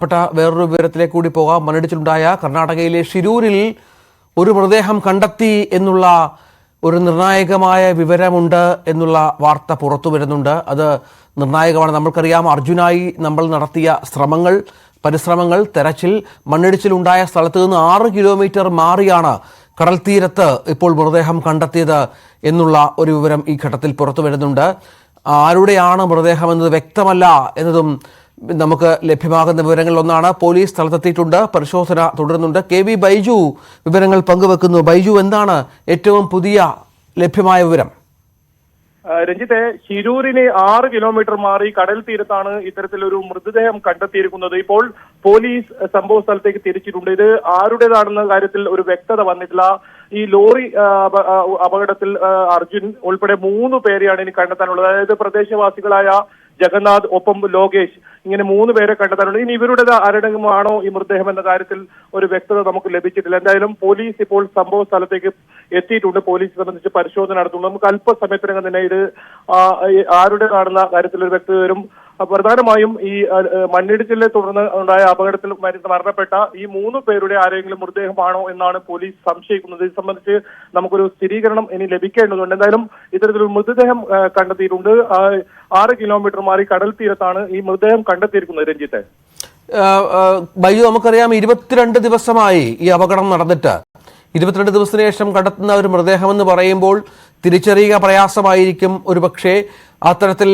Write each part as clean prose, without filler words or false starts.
പ്പെട്ട വേറൊരു വിവരത്തിലേക്ക് കൂടി പോകാം. മണ്ണിടിച്ചിലുണ്ടായ കർണാടകയിലെ ഷിരൂരിൽ ഒരു മൃതദേഹം കണ്ടെത്തി എന്നുള്ള ഒരു നിർണായകമായ വിവരമുണ്ട് എന്നുള്ള വാർത്ത പുറത്തു വരുന്നുണ്ട്. അത് നിർണായകമാണ്. നമ്മൾക്കറിയാം, അർജുനായി നമ്മൾ നടത്തിയ പരിശ്രമങ്ങൾ തെരച്ചിൽ മണ്ണിടിച്ചിലുണ്ടായ സ്ഥലത്ത് നിന്ന് 6 കിലോമീറ്റർ മാറിയാണ് കടൽ തീരത്ത് ഇപ്പോൾ മൃതദേഹം കണ്ടെത്തിയത് എന്നുള്ള ഒരു വിവരം ഈ ഘട്ടത്തിൽ പുറത്തു വരുന്നുണ്ട്. ആരുടെയാണ് മൃതദേഹം എന്നത് വ്യക്തമല്ല എന്നതും നമുക്ക് ലഭ്യമാകുന്ന വിവരങ്ങളിലൊന്നാണ്. പോലീസ് സ്ഥലത്തെത്തിയിട്ടുണ്ട്, പരിശോധന തുടരുന്നുണ്ട്. കെ വി ബൈജു വിവരങ്ങൾ പങ്കുവെക്കുന്നു. ബൈജു, എന്താണ് ഏറ്റവും പുതിയ ലഭ്യമായ വിവരം? രഞ്ജിത്തെ, ശിരൂരിന് 6 കിലോമീറ്റർ മാറി കടൽ തീരത്താണ് ഇത്തരത്തിലൊരു മൃതദേഹം കണ്ടെത്തിയിരിക്കുന്നത്. ഇപ്പോൾ പോലീസ് സംഭവ സ്ഥലത്തേക്ക് തിരിച്ചിട്ടുണ്ട്. ഇത് ആരുടേതാണെന്ന കാര്യത്തിൽ ഒരു വ്യക്തത വന്നിട്ടില്ല. ഈ ലോറി അപകടത്തിൽ അർജുൻ ഉൾപ്പെടെ 3 പേരെയാണ് ഇനി കണ്ടെത്താനുള്ളത്. അതായത് പ്രദേശവാസികളായ ജഗന്നാഥ് ഒപ്പം ലോകേഷ്, ഇങ്ങനെ 3 പേരെ കണ്ടെത്താനുണ്ട്. ഇനി ഇവരുടെ ആരുടെയുമാണോ ഈ മൃതദേഹം എന്ന കാര്യത്തിൽ ഒരു വ്യക്തത നമുക്ക് ലഭിച്ചിട്ടില്ല. എന്തായാലും പോലീസ് ഇപ്പോൾ സംഭവ സ്ഥലത്തേക്ക് എത്തിയിട്ടുണ്ട്. പോലീസ് സംബന്ധിച്ച് പരിശോധന നടത്തുന്നുണ്ട്. നമുക്ക് അല്പസമയത്തിനകം തന്നെ ഇത് ആരുടേതാണെന്ന കാര്യത്തിൽ ഒരു വ്യക്തത വരും. പ്രധാനമായും ഈ മണ്ണിടിച്ചിലിനെ തുടർന്ന് ഉണ്ടായ അപകടത്തിൽ മരണപ്പെട്ട ഈ 3 പേരുടെ ആരെങ്കിലും മൃതദേഹമാണോ എന്നാണ് പോലീസ് സംശയിക്കുന്നത്. ഇത് സംബന്ധിച്ച് നമുക്കൊരു സ്ഥിരീകരണം ഇനി ലഭിക്കേണ്ടതുണ്ട്. എന്തായാലും ഇത്തരത്തിലൊരു മൃതദേഹം കണ്ടെത്തിയിട്ടുണ്ട്. 6 കിലോമീറ്റർ മാറി കടൽ തീരത്താണ് ഈ മൃതദേഹം കണ്ടെത്തിയിരിക്കുന്നത്. രഞ്ജിത്തെ, ബൈജു, നമുക്കറിയാം 22 ദിവസമായി ഈ അപകടം നടന്നിട്ട്. 22 ദിവസത്തിന് ശേഷം കണ്ടെത്തുന്ന ഒരു മൃതദേഹം എന്ന് പറയുമ്പോൾ തിരിച്ചറിയുക പ്രയാസമായിരിക്കും. ഒരുപക്ഷെ അത്തരത്തിൽ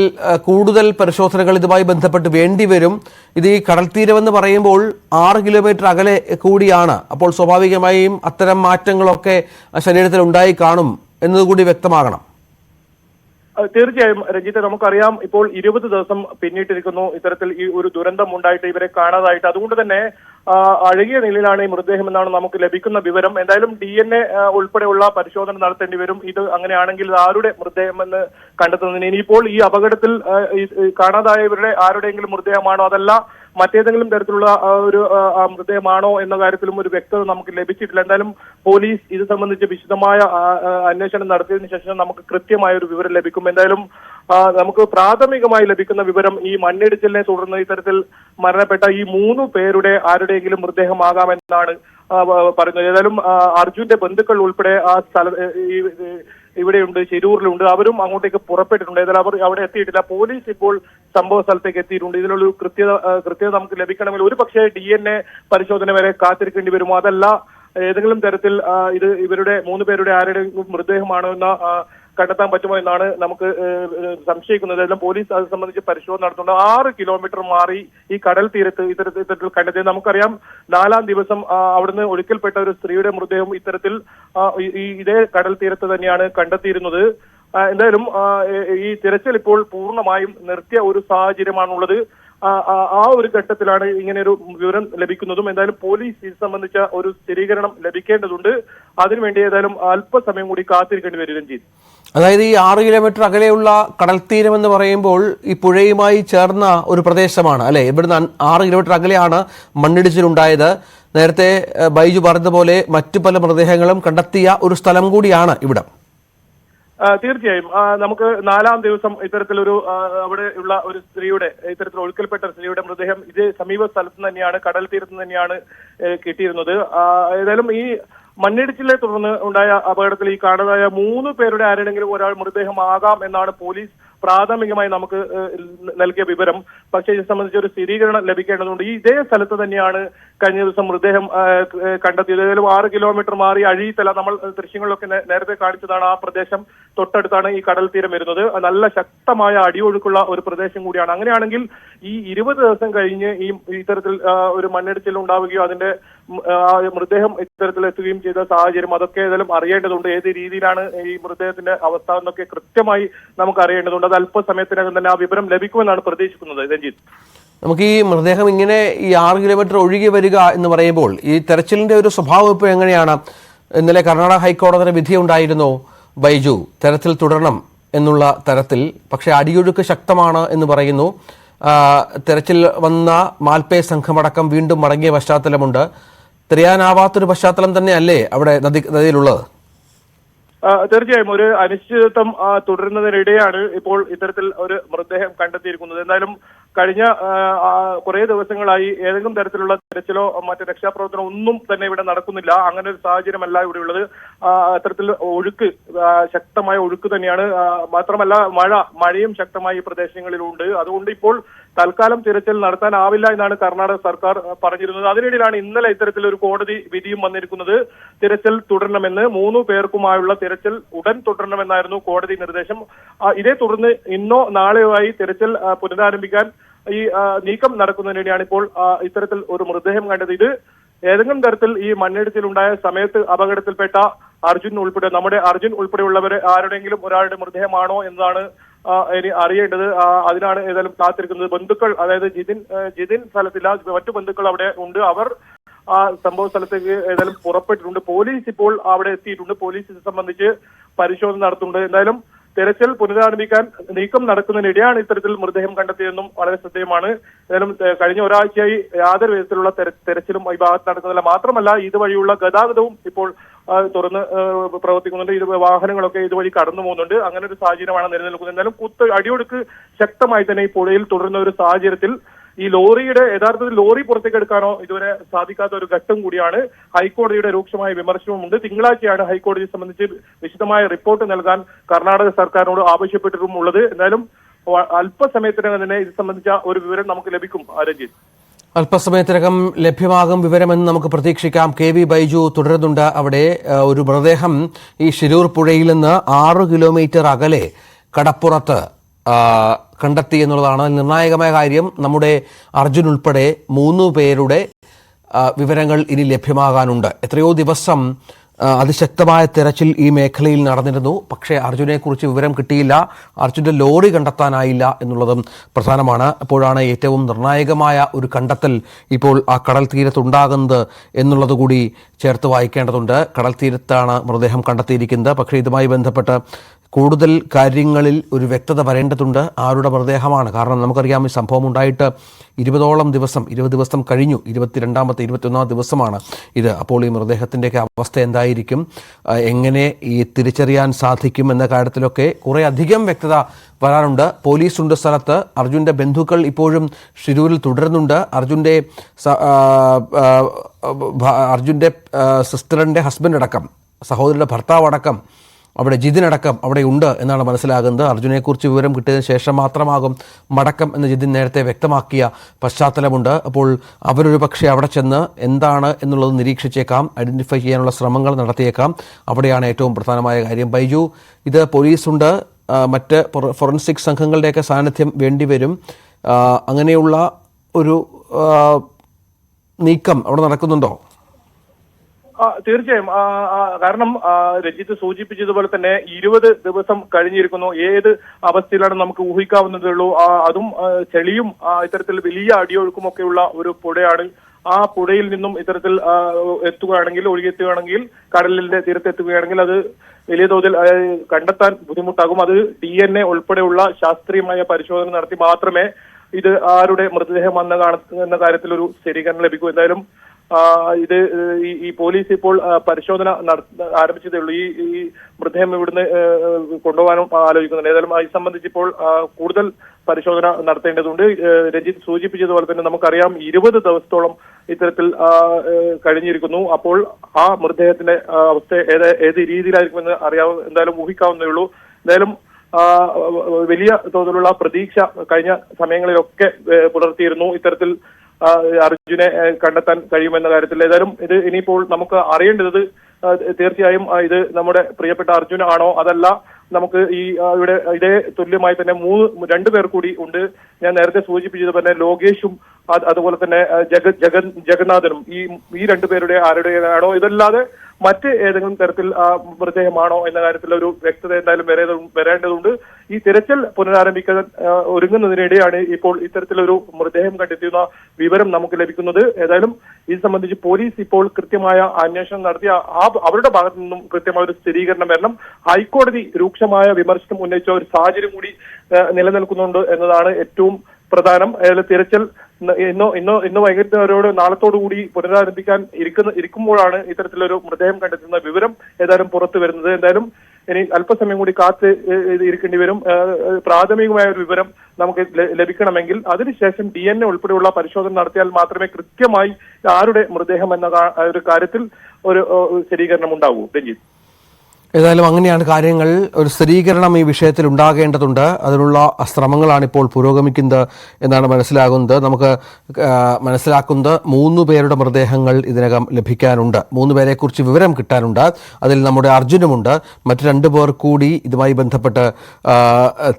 കൂടുതൽ പരിശോധനകൾ ഇതുമായി ബന്ധപ്പെട്ട് വേണ്ടിവരും. ഇത് ഈ കടൽ തീരമെന്ന് പറയുമ്പോൾ 6 കിലോമീറ്റർ അകലെ കൂടിയാണ്. അപ്പോൾ സ്വാഭാവികമായും അത്തരം മാറ്റങ്ങളൊക്കെ ശരീരത്തിൽ ഉണ്ടായി കാണും എന്നതുകൂടി വ്യക്തമാകണം. തീർച്ചയായും രഞ്ജിത്തെ, നമുക്കറിയാം ഇപ്പോൾ 20 ദിവസം പിന്നിട്ടിരിക്കുന്നു ഇത്തരത്തിൽ ഈ ഒരു ദുരന്തം ഉണ്ടായിട്ട്, ഇവരെ കാണാതായിട്ട്. അതുകൊണ്ട് തന്നെ അഴുകിയ നിലയിലാണ് ഈ മൃതദേഹം എന്നാണ് നമുക്ക് ലഭിക്കുന്ന വിവരം. എന്തായാലും DNA ഉൾപ്പെടെയുള്ള പരിശോധന നടത്തേണ്ടി വരും. ഇത് അങ്ങനെയാണെങ്കിൽ ആരുടെ മൃതദേഹം എന്ന് കണ്ടെത്തുന്നതിന് ഇനിയിപ്പോൾ ഈ അപകടത്തിൽ കാണാതായവരുടെ ആരുടെയെങ്കിലും മൃതദേഹമാണോ അതല്ല മറ്റേതെങ്കിലും തരത്തിലുള്ള ഒരു മൃതദേഹമാണോ എന്ന കാര്യത്തിലും ഒരു വ്യക്തത നമുക്ക് ലഭിച്ചിട്ടില്ല. എന്തായാലും പോലീസ് ഇത് സംബന്ധിച്ച് വിശദമായ അന്വേഷണം നടത്തിയതിനു ശേഷം നമുക്ക് കൃത്യമായ ഒരു വിവരം ലഭിക്കും. എന്തായാലും നമുക്ക് പ്രാഥമികമായി ലഭിക്കുന്ന വിവരം ഈ മണ്ണിടിച്ചിലിനെ തുടർന്ന് ഇത്തരത്തിൽ മരണപ്പെട്ട ഈ 3 പേരുടെ ആരുടെയെങ്കിലും മൃതദേഹമാകാമെന്നാണ് പറയുന്നത്. ഏതായാലും അർജുന്റെ ബന്ധുക്കൾ ഉൾപ്പെടെ ആ ഇവിടെയുണ്ട്, ശിരൂരിലുണ്ട്. അവരും അങ്ങോട്ടേക്ക് പുറപ്പെട്ടിട്ടുണ്ട്. ഏതായാലും അവർ അവിടെ എത്തിയിട്ടില്ല. പോലീസ് ഇപ്പോൾ സംഭവ സ്ഥലത്തേക്ക് എത്തിയിട്ടുണ്ട്. ഇതിനുള്ള കൃത്യത നമുക്ക് ലഭിക്കണമെങ്കിൽ ഒരു പക്ഷേ DNA പരിശോധന വരെ കാത്തിരിക്കേണ്ടി വരുമോ, അതല്ല ഏതെങ്കിലും തരത്തിൽ ഇത് ഇവരുടെ 3 പേരുടെ ആരുടെയും മൃതദേഹമാണോ എന്ന കണ്ടെത്താൻ പറ്റുമോ എന്നാണ് നമുക്ക് സംശയിക്കുന്നത്. എല്ലാം പോലീസ് അത് സംബന്ധിച്ച് പരിശോധന നടത്തുന്നുണ്ട്. 6 കിലോമീറ്റർ മാറി ഈ കടൽ തീരത്ത് ഇത്തരത്തിൽ കണ്ടെത്തിയത്. നമുക്കറിയാം 4-ാം ദിവസം അവിടുന്ന് ഒഴുക്കിൽപ്പെട്ട ഒരു സ്ത്രീയുടെ മൃതദേഹം ഇത്തരത്തിൽ ഇതേ കടൽ തീരത്ത് തന്നെയാണ് കണ്ടെത്തിയിരുന്നത്. എന്തായാലും ഈ തിരച്ചിൽ ഇപ്പോൾ പൂർണ്ണമായും നിർത്തിയ ഒരു സാഹചര്യമാണുള്ളത്. ആ ഒരു ഘട്ടത്തിലാണ് ഇങ്ങനെ ഒരു വിവരം ലഭിക്കുന്നതും. എന്തായാലും പോലീസ് ഇത് സംബന്ധിച്ച ഒരു സ്ഥിരീകരണം ലഭിക്കേണ്ടതുണ്ട്. അതിനുവേണ്ടി ഏതായാലും അല്പസമയം കൂടി കാത്തിരിക്കേണ്ടി വരും. രഞ്ജിത്ത്, അതായത് ഈ 6 കിലോമീറ്റർ അകലെയുള്ള കടൽ തീരം എന്ന് പറയുമ്പോൾ ഈ പുഴയുമായി ചേർന്ന ഒരു പ്രദേശമാണ് അല്ലെ? ഇവിടുന്ന് 6 കിലോമീറ്റർ അകലെയാണ് മണ്ണിടിച്ചിലുണ്ടായത്. നേരത്തെ ബൈജു പറഞ്ഞതുപോലെ മറ്റു പല മൃതദേഹങ്ങളും കണ്ടെത്തിയ ഒരു സ്ഥലം കൂടിയാണ് ഇവിടം. തീർച്ചയായും നമുക്ക് 4-ാം ദിവസം ഇത്തരത്തിലൊരു അവിടെയുള്ള ഒരു സ്ത്രീയുടെ ഇത്തരത്തിൽ ഒഴുക്കൽപ്പെട്ട സ്ത്രീയുടെ മൃതദേഹം ഇത് സമീപ സ്ഥലത്ത് തന്നെയാണ്, കടൽ തീരത്ത് തന്നെയാണ് കിട്ടിയിരുന്നത്. ഏതായാലും ഈ മണ്ണിടിച്ചിലിനെ തുടർന്ന് ഉണ്ടായ അപകടത്തിൽ ഈ കാണാതായ 3 പേരുടെ ആരുടെങ്കിലും ഒരാൾ മൃതദേഹമാകാം എന്നാണ് പോലീസ് പ്രാഥമികമായി നമുക്ക് നൽകിയ വിവരം. പക്ഷേ ഇത് സംബന്ധിച്ച് ഒരു സ്ഥിരീകരണം ലഭിക്കേണ്ടതുണ്ട്. ഇതേ സ്ഥലത്ത് തന്നെയാണ് കഴിഞ്ഞ ദിവസം മൃതദേഹം കണ്ടെത്തിയത്. ഏതായാലും 6 കിലോമീറ്റർ മാറി അഴീത്തല, നമ്മൾ ദൃശ്യങ്ങളിലൊക്കെ നേരത്തെ കാണിച്ചതാണ്. ആ പ്രദേശം തൊട്ടടുത്താണ് ഈ കടൽ തീരം വരുന്നത്. നല്ല ശക്തമായ അടിയൊഴുക്കുള്ള ഒരു പ്രദേശം കൂടിയാണ്. അങ്ങനെയാണെങ്കിൽ ഈ 20 ദിവസം കഴിഞ്ഞ് ഈ ഇത്തരത്തിൽ ഒരു മണ്ണിടിച്ചിൽ ഉണ്ടാവുകയോ അതിന്റെ മൃതദേഹം ഇത്തരത്തിൽ എത്തുകയും ചെയ്ത സാഹചര്യം അതൊക്കെ ഏതായാലും അറിയേണ്ടതുണ്ട്. ഏത് രീതിയിലാണ് ഈ മൃതദേഹത്തിന്റെ അവസ്ഥ എന്നൊക്കെ കൃത്യമായി നമുക്ക് അറിയേണ്ടതുണ്ട്. അത് അല്പസമയത്തിനകം തന്നെ ആ വിവരം ലഭിക്കുമെന്നാണ് പ്രതീക്ഷിക്കുന്നത്. രഞ്ജിത്ത്, നമുക്ക് ഈ മൃതദേഹം ഇങ്ങനെ ഈ 6 കിലോമീറ്റർ ഒഴുകി വരിക എന്ന് പറയുമ്പോൾ ഈ തെരച്ചിലിന്റെ ഒരു സ്വഭാവം ഇപ്പോൾ എങ്ങനെയാണ്? ഇന്നലെ കർണാടക ഹൈക്കോടതിയുടെ വിധി ഉണ്ടായിരുന്നു ബൈജു, തെരച്ചിൽ തുടരണം എന്നുള്ള തരത്തിൽ. പക്ഷേ അടിയൊഴുക്ക് ശക്തമാണ് എന്ന് പറയുന്നു. തെരച്ചിൽ വന്ന മാൽപേ സംഘമടക്കം വീണ്ടും മടങ്ങിയ പശ്ചാത്തലമുണ്ട്. തിരയാനാവാത്തൊരു പശ്ചാത്തലം തന്നെയല്ലേ അവിടെ നദിയിലുള്ളത്? തീർച്ചയായും ഒരു അനിശ്ചിതത്വം തുടരുന്നതിനിടെയാണ് ഇപ്പോൾ ഇത്തരത്തിൽ ഒരു മൃതദേഹം കണ്ടെത്തിയിരിക്കുന്നത്. എന്തായാലും കഴിഞ്ഞ കുറെ ദിവസങ്ങളായി ഏതെങ്കിലും തരത്തിലുള്ള തെരച്ചിലോ മറ്റ് രക്ഷാപ്രവർത്തനമോ ഒന്നും തന്നെ ഇവിടെ നടക്കുന്നില്ല. അങ്ങനെ ഒരു സാഹചര്യമല്ല ഇവിടെ ഉള്ളത്. അത്തരത്തിൽ ഒഴുക്ക്, ശക്തമായ ഒഴുക്ക് തന്നെയാണ്. മാത്രമല്ല മഴയും ശക്തമായി ഈ പ്രദേശങ്ങളിലുണ്ട്. അതുകൊണ്ട് ഇപ്പോൾ തൽക്കാലം തിരച്ചിൽ നടത്താനാവില്ല എന്നാണ് കർണാടക സർക്കാർ പറഞ്ഞിരുന്നത്. അതിനിടയിലാണ് ഇന്നലെ ഇത്തരത്തിലൊരു കോടതി വിധിയും വന്നിരിക്കുന്നത്. തിരച്ചിൽ തുടരണമെന്ന്, 3 പേർക്കുമായുള്ള തിരച്ചിൽ ഉടൻ തുടരണമെന്നായിരുന്നു കോടതി നിർദ്ദേശം. ഇതേ തുടർന്ന് ഇന്നോ നാളെയോ ആയി തിരച്ചിൽ പുനരാരംഭിക്കാൻ ഈ നീക്കം നടക്കുന്നതിനിടെയാണ് ഇപ്പോൾ ഇത്തരത്തിൽ ഒരു മൃതദേഹം കണ്ടത്. ഇത് ഏതെങ്കിലും തരത്തിൽ ഈ മണ്ണിടിച്ചിലുണ്ടായ സമയത്ത് അപകടത്തിൽപ്പെട്ട നമ്മുടെ അർജുൻ ഉൾപ്പെടെയുള്ളവരെ ആരുടെങ്കിലും ഒരാളുടെ മൃതദേഹമാണോ എന്നതാണ് ഇനി അറിയേണ്ടത്. അതിനാണ് ഏതായാലും കാത്തിരിക്കുന്നത്. ബന്ധുക്കൾ, അതായത് ജിതിൻ സ്ഥലത്തില്ല, മറ്റു ബന്ധുക്കൾ അവിടെ ഉണ്ട്. അവർ സംഭവ സ്ഥലത്തേക്ക് ഏതായാലും പുറപ്പെട്ടിട്ടുണ്ട്. പോലീസ് ഇപ്പോൾ അവിടെ എത്തിയിട്ടുണ്ട്. പോലീസ് ഇത് സംബന്ധിച്ച് പരിശോധന നടത്തുന്നുണ്ട്. എന്തായാലും തെരച്ചിൽ പുനരാരംഭിക്കാൻ നീക്കം നടക്കുന്നതിനിടെയാണ് ഇത്തരത്തിൽ മൃതദേഹം കണ്ടെത്തിയതെന്നും വളരെ ശ്രദ്ധേയമാണ്. ഏതായാലും കഴിഞ്ഞ ഒരാഴ്ചയായി യാതൊരു വിധത്തിലുള്ള തെരച്ചിലും ഈ ഭാഗത്ത് നടക്കുന്നില്ല. മാത്രമല്ല ഇതുവഴിയുള്ള ഗതാഗതവും ഇപ്പോൾ തുറന്ന് പ്രവർത്തിക്കുന്നുണ്ട്. ഇത് വാഹനങ്ങളൊക്കെ ഇതുവഴി കടന്നു പോകുന്നുണ്ട്. അങ്ങനെ ഒരു സാഹചര്യമാണ് നിലനിൽക്കുന്നത്. എന്തായാലും അടിയൊഴുക്ക് ശക്തമായി തന്നെ ഈ പുഴയിൽ തുടരുന്ന ഒരു സാഹചര്യത്തിൽ ഈ യഥാർത്ഥത്തിൽ ലോറി പുറത്തേക്ക് എടുക്കാനോ ഇതുവരെ സാധിക്കാത്ത ഒരു ഘട്ടം കൂടിയാണ്. ഹൈക്കോടതിയുടെ രൂക്ഷമായ വിമർശനവുമുണ്ട്. തിങ്കളാഴ്ചയാണ് ഹൈക്കോടതിയെ സംബന്ധിച്ച് വിശദമായ റിപ്പോർട്ട് നൽകാൻ കർണാടക സർക്കാരിനോട് ആവശ്യപ്പെട്ടിട്ടുമുള്ളത്. എന്തായാലും അല്പസമയത്തിനകം തന്നെ ഇത് സംബന്ധിച്ച ഒരു വിവരം നമുക്ക് ലഭിക്കും. രഞ്ജിത്ത്, അല്പസമയത്തിനകം ലഭ്യമാകും വിവരമെന്ന് നമുക്ക് പ്രതീക്ഷിക്കാം. KV ബൈജു തുടരുന്നുണ്ട്. അവിടെ ഒരു മൃതദേഹം ഈ ഷിരൂർ പുഴയിൽ നിന്ന് 6 കിലോമീറ്റർ അകലെ കടപ്പുറത്ത് കണ്ടെത്തി എന്നുള്ളതാണ് നിർണായകമായ കാര്യം. നമ്മുടെ അർജുൻ ഉൾപ്പെടെ 3 പേരുടെ വിവരങ്ങൾ ഇനി ലഭ്യമാകാനുണ്ട്. എത്രയോ ദിവസം അതിശക്തമായ തെരച്ചിൽ ഈ മേഖലയിൽ നടന്നിരുന്നു. പക്ഷേ അർജുനെക്കുറിച്ച് വിവരം കിട്ടിയില്ല. അർജുൻ്റെ ലോറി കണ്ടെത്താനായില്ല എന്നുള്ളതും പ്രധാനമാണ്. അപ്പോഴാണ് ഏറ്റവും നിർണായകമായ ഒരു കണ്ടെത്തൽ ഇപ്പോൾ ആ കടൽ തീരത്തുണ്ടാകുന്നത് എന്നുള്ളത് കൂടി ചേർത്ത് വായിക്കേണ്ടതുണ്ട്. കടൽ തീരത്താണ് മൃതദേഹം കണ്ടെത്തിയിരിക്കുന്നത്. പക്ഷേ ഇതുമായി ബന്ധപ്പെട്ട് കൂടുതൽ കാര്യങ്ങളിൽ ഒരു വ്യക്തത വരേണ്ടതുണ്ട്. ആരുടെ മൃതദേഹമാണ്? കാരണം നമുക്കറിയാം ഈ സംഭവം ഉണ്ടായിട്ട് 20 ദിവസം കഴിഞ്ഞു. 21 ദിവസമാണ് ഇത്. അപ്പോൾ ഈ മൃതദേഹത്തിൻ്റെയൊക്കെ അവസ്ഥ എന്തായിരിക്കും, എങ്ങനെ ഈ തിരിച്ചറിയാൻ സാധിക്കും എന്ന കാര്യത്തിലൊക്കെ കുറേ അധികം വ്യക്തത വരാനുണ്ട്. പോലീസുണ്ട് സ്ഥലത്ത്. അർജുൻ്റെ ബന്ധുക്കൾ ഇപ്പോഴും ഷിരൂരിൽ തുടരുന്നുണ്ട്. അർജുൻ്റെ സിസ്റ്ററിൻ്റെ ഹസ്ബൻഡ് അടക്കം, സഹോദരിയുടെ ഭർത്താവ് അടക്കം, അവിടെ ജിതിനടക്കം അവിടെ ഉണ്ട് എന്നാണ് മനസ്സിലാകുന്നത്. അർജുനെക്കുറിച്ച് വിവരം കിട്ടിയതിന് ശേഷം മാത്രമാകും മടക്കം എന്ന് ജിതിൻ നേരത്തെ വ്യക്തമാക്കിയ പശ്ചാത്തലമുണ്ട്. അപ്പോൾ അവരൊരു പക്ഷേ അവിടെ ചെന്ന് എന്താണ് എന്നുള്ളത് നിരീക്ഷിച്ചേക്കാം, ഐഡൻറ്റിഫൈ ചെയ്യാനുള്ള ശ്രമങ്ങൾ നടത്തിയേക്കാം. അവിടെയാണ് ഏറ്റവും പ്രധാനമായ കാര്യം. ബൈജു, ഇത് പോലീസുണ്ട്, മറ്റ് ഫോറൻസിക് സംഘങ്ങളുടെയൊക്കെ സാന്നിധ്യം വേണ്ടിവരും. അങ്ങനെയുള്ള ഒരു നീക്കം അവിടെ നടക്കുന്നുണ്ടോ? തീർച്ചയായും. കാരണം രഞ്ജിത്ത് സൂചിപ്പിച്ചതുപോലെ തന്നെ 20 ദിവസം കഴിഞ്ഞിരിക്കുന്നു. ഏത് അവസ്ഥയിലാണ് നമുക്ക് ഊഹിക്കാവുന്നതേ ഉള്ളൂ. അതും ചെളിയും ഇത്തരത്തിൽ വലിയ അടിയൊഴുക്കും ഒക്കെയുള്ള ഒരു പുഴയാണ്. ആ പുഴയിൽ നിന്നും ഇത്തരത്തിൽ ഒഴുകിയെത്തുകയാണെങ്കിൽ, കടലിന്റെ തീരത്തെത്തുകയാണെങ്കിൽ അത് വലിയ തോതിൽ കണ്ടെത്താൻ ബുദ്ധിമുട്ടാകും. അത് DNA ഉൾപ്പെടെയുള്ള ശാസ്ത്രീയമായ പരിശോധന നടത്തി മാത്രമേ ഇത് ആരുടെ മൃതദേഹം എന്ന കാര്യത്തിൽ ഒരു സ്ഥിരീകരണം ലഭിക്കൂ. എന്തായാലും ഈ പോലീസ് ഇപ്പോൾ പരിശോധന ആരംഭിച്ചതേ ഉള്ളൂ. ഈ മൃതദേഹം ഇവിടുന്ന് കൊണ്ടുപോകാനും ആലോചിക്കുന്നുണ്ട്. ഏതായാലും ഇത് സംബന്ധിച്ച് ഇപ്പോൾ കൂടുതൽ പരിശോധന നടത്തേണ്ടതുണ്ട്. രഞ്ജിത്ത് സൂചിപ്പിച്ചതുപോലെ തന്നെ നമുക്കറിയാം 20 ദിവസത്തോളം ഇത്തരത്തിൽ കഴിഞ്ഞിരിക്കുന്നു. അപ്പോൾ ആ മൃതദേഹത്തിന്റെ അവസ്ഥ ഏത് രീതിയിലായിരിക്കുമെന്ന് എന്തായാലും ഊഹിക്കാവുന്നേ ഉള്ളൂ. എന്തായാലും വലിയ തോതിലുള്ള പ്രതീക്ഷ കഴിഞ്ഞ സമയങ്ങളിലൊക്കെ പുലർത്തിയിരുന്നു ഇത്തരത്തിൽ അർജുനെ കണ്ടെത്താൻ കഴിയുമെന്ന കാര്യത്തിൽ. ഏതായാലും ഇത് ഇനിയിപ്പോൾ നമുക്ക് അറിയേണ്ടത് തീർച്ചയായും ഇത് നമ്മുടെ പ്രിയപ്പെട്ട അർജുൻ ആണോ അതല്ല, നമുക്ക് ഇവിടെ ഇതേ തുല്യമായി തന്നെ 2 പേർ കൂടി ഉണ്ട്. ഞാൻ നേരത്തെ സൂചിപ്പിച്ചതുപോലെ ലോകേഷും അതുപോലെ തന്നെ ജഗന്നാഥനും ഈ 2 പേരുടെ ആരുടെയാണോ ഇതല്ലാതെ മറ്റ് ഏതെങ്കിലും തരത്തിൽ മൃതദേഹമാണോ എന്ന കാര്യത്തിൽ ഒരു വ്യക്തത എന്തായാലും വരേണ്ടതുണ്ട്. ഈ തിരച്ചിൽ പുനരാരംഭിക്കാൻ ഒരുങ്ങുന്നതിനിടെയാണ് ഇപ്പോൾ ഇത്തരത്തിലൊരു മൃതദേഹം കണ്ടെത്തിയുന്ന വിവരം നമുക്ക് ലഭിക്കുന്നത്. ഏതായാലും ഇത് സംബന്ധിച്ച് പോലീസ് ഇപ്പോൾ കൃത്യമായ അന്വേഷണം നടത്തി അവരുടെ ഭാഗത്തു നിന്നും കൃത്യമായ ഒരു സ്ഥിരീകരണം വരണം. ഹൈക്കോടതി രൂക്ഷമായ വിമർശനം ഉന്നയിച്ച ഒരു സാഹചര്യം കൂടി നിലനിൽക്കുന്നുണ്ട് എന്നതാണ് ഏറ്റവും പ്രധാനം. തിരച്ചിൽ ഇന്ന് വൈകിട്ട് നാളത്തോടുകൂടി പുനരാരംഭിക്കാൻ ഇരിക്കുമ്പോഴാണ് ഇത്തരത്തിലൊരു മൃതദേഹം കണ്ടെത്തുന്ന വിവരം ഏതായാലും പുറത്തു വരുന്നത്. എന്തായാലും ഇനി അല്പസമയം കൂടി കാത്ത് ഇരിക്കേണ്ടി വരും. പ്രാഥമികമായ ഒരു വിവരം നമുക്ക് ലഭിക്കണമെങ്കിൽ അതിനുശേഷം DNA ഉൾപ്പെടെയുള്ള പരിശോധന നടത്തിയാൽ മാത്രമേ കൃത്യമായി ആരുടെ മൃതദേഹം എന്ന ഒരു കാര്യത്തിൽ ഒരു സ്ഥിരീകരണം ഉണ്ടാവൂ. രഞ്ജിത്ത്, ഏതായാലും അങ്ങനെയാണ് കാര്യങ്ങൾ. ഒരു സ്ഥിരീകരണം ഈ വിഷയത്തിൽ ഉണ്ടാകേണ്ടതുണ്ട്. അതിനുള്ള ശ്രമങ്ങളാണ് ഇപ്പോൾ പുരോഗമിക്കുന്നത് എന്നാണ് മനസ്സിലാകുന്നത്. നമുക്ക് മനസ്സിലാക്കുന്നത് 3 പേരുടെ മൃതദേഹങ്ങൾ ഇതിനകം ലഭിക്കാനുണ്ട്. 3 പേരെക്കുറിച്ച് വിവരം കിട്ടാനുണ്ട്. അതിൽ നമ്മുടെ അർജുനുമുണ്ട്. മറ്റ് 2 പേർ കൂടി ഇതുമായി ബന്ധപ്പെട്ട്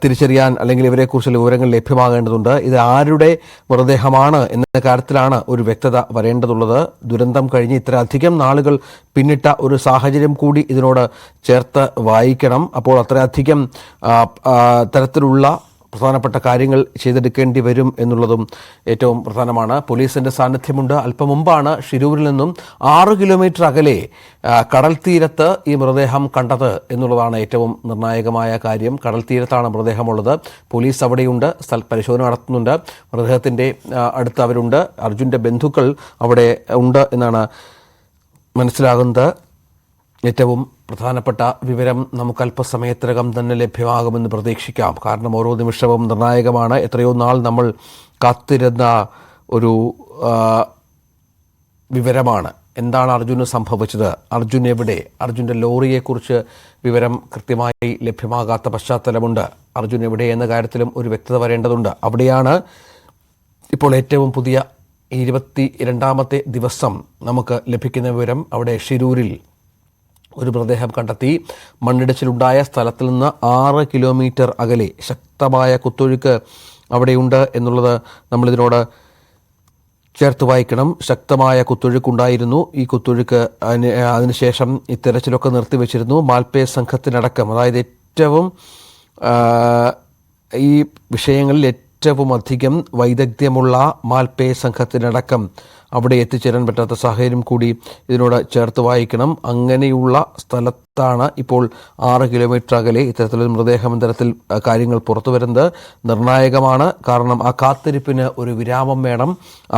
തിരിച്ചറിയാൻ അല്ലെങ്കിൽ ഇവരെക്കുറിച്ചുള്ള വിവരങ്ങൾ ലഭ്യമാകേണ്ടതുണ്ട്. ഇത് ആരുടെ മൃതദേഹമാണ് എന്ന കാര്യത്തിലാണ് ഒരു വ്യക്തത വരേണ്ടതുള്ളത്. ദുരന്തം കഴിഞ്ഞ് ഇത്രയധികം നാളുകൾ പിന്നിട്ട ഒരു സാഹചര്യം കൂടി ഇതിനോട് ചേർത്ത് വായിക്കണം. അപ്പോൾ അത്രയധികം തരത്തിലുള്ള പ്രധാനപ്പെട്ട കാര്യങ്ങൾ ചെയ്തെടുക്കേണ്ടി വരും എന്നുള്ളതും ഏറ്റവും പ്രധാനമാണ്. പോലീസിന്റെ സാന്നിധ്യമുണ്ട്. അല്പം മുമ്പാണ് ഷിരൂരിൽ നിന്നും 6 കിലോമീറ്റർ അകലെ കടൽ തീരത്ത് ഈ മൃതദേഹം കണ്ടത് എന്നുള്ളതാണ് ഏറ്റവും നിർണായകമായ കാര്യം. കടൽ തീരത്താണ് മൃതദേഹമുള്ളത്. പോലീസ് അവിടെയുണ്ട്, പരിശോധന നടത്തുന്നുണ്ട്. മൃതദേഹത്തിന്റെ അടുത്ത് അവരുണ്ട്. അർജുന്റെ ബന്ധുക്കൾ അവിടെ ഉണ്ട് എന്നാണ് മനസ്സിലാകുന്നത്. ഏറ്റവും പ്രധാനപ്പെട്ട വിവരം നമുക്ക് അല്പസമയത്തിനകം തന്നെ ലഭ്യമാകുമെന്ന് പ്രതീക്ഷിക്കാം. കാരണം ഓരോ നിമിഷവും നിർണായകമാണ്. എത്രയോ നാൾ നമ്മൾ കാത്തിരുന്ന ഒരു വിവരമാണ്. എന്താണ് അർജുന് സംഭവിച്ചത്? അർജുൻ എവിടെ? അർജുൻ്റെ ലോറിയെക്കുറിച്ച് വിവരം കൃത്യമായി ലഭ്യമാകാത്ത പശ്ചാത്തലമുണ്ട്. അർജുൻ എവിടെ എന്ന കാര്യത്തിലും ഒരു വ്യക്തത വരേണ്ടതുണ്ട്. അവിടെയാണ് ഇപ്പോൾ ഏറ്റവും പുതിയ 22ാമത്തെ ദിവസം നമുക്ക് ലഭിക്കുന്ന വിവരം. അവിടെ ഷിരൂരിൽ ഒരു മൃതദേഹം കണ്ടെത്തി. മണ്ണിടിച്ചിലുണ്ടായ സ്ഥലത്തിൽ നിന്ന് 6 കിലോമീറ്റർ അകലെ ശക്തമായ കുത്തൊഴുക്ക് അവിടെയുണ്ട് എന്നുള്ളത് നമ്മളിതിനോട് ചേർത്ത് വായിക്കണം. ശക്തമായ കുത്തൊഴുക്കുണ്ടായിരുന്നു. ഈ കുത്തൊഴുക്ക് അതിനുശേഷം ഈ തെരച്ചിലൊക്കെ നിർത്തിവെച്ചിരുന്നു. മാൽപ്പേ സംഘത്തിനടക്കം, അതായത് ഏറ്റവും ഈ വിഷയങ്ങളിൽ ഏറ്റവും അധികം വൈദഗ്ധ്യമുള്ള മാൽപ്പേ സംഘത്തിനടക്കം അവിടെ എത്തിച്ചേരാൻ പറ്റാത്ത സാഹചര്യം കൂടി ഇതിനോട് ചേർത്ത് വായിക്കണം. അങ്ങനെയുള്ള സ്ഥലത്താണ് ഇപ്പോൾ 6 കിലോമീറ്റർ അകലെ ഇത്തരത്തിലൊരു മൃതദേഹം തരത്തിൽ കാര്യങ്ങൾ പുറത്തു വരുന്നത്. നിർണായകമാണ്. കാരണം ആ കാത്തിരിപ്പിന് ഒരു വിരാമം വേണം.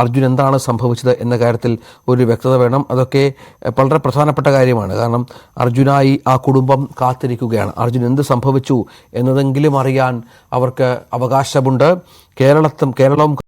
അർജുൻ എന്താണ് സംഭവിച്ചത് എന്ന കാര്യത്തിൽ ഒരു വ്യക്തത വേണം. അതൊക്കെ വളരെ പ്രധാനപ്പെട്ട കാര്യമാണ്. കാരണം അർജുനായി ആ കുടുംബം കാത്തിരിക്കുകയാണ്. അർജുൻ എന്ത് സംഭവിച്ചു എന്നതെങ്കിലും അറിയാൻ അവർക്ക് അവകാശമുണ്ട്. കേരളവും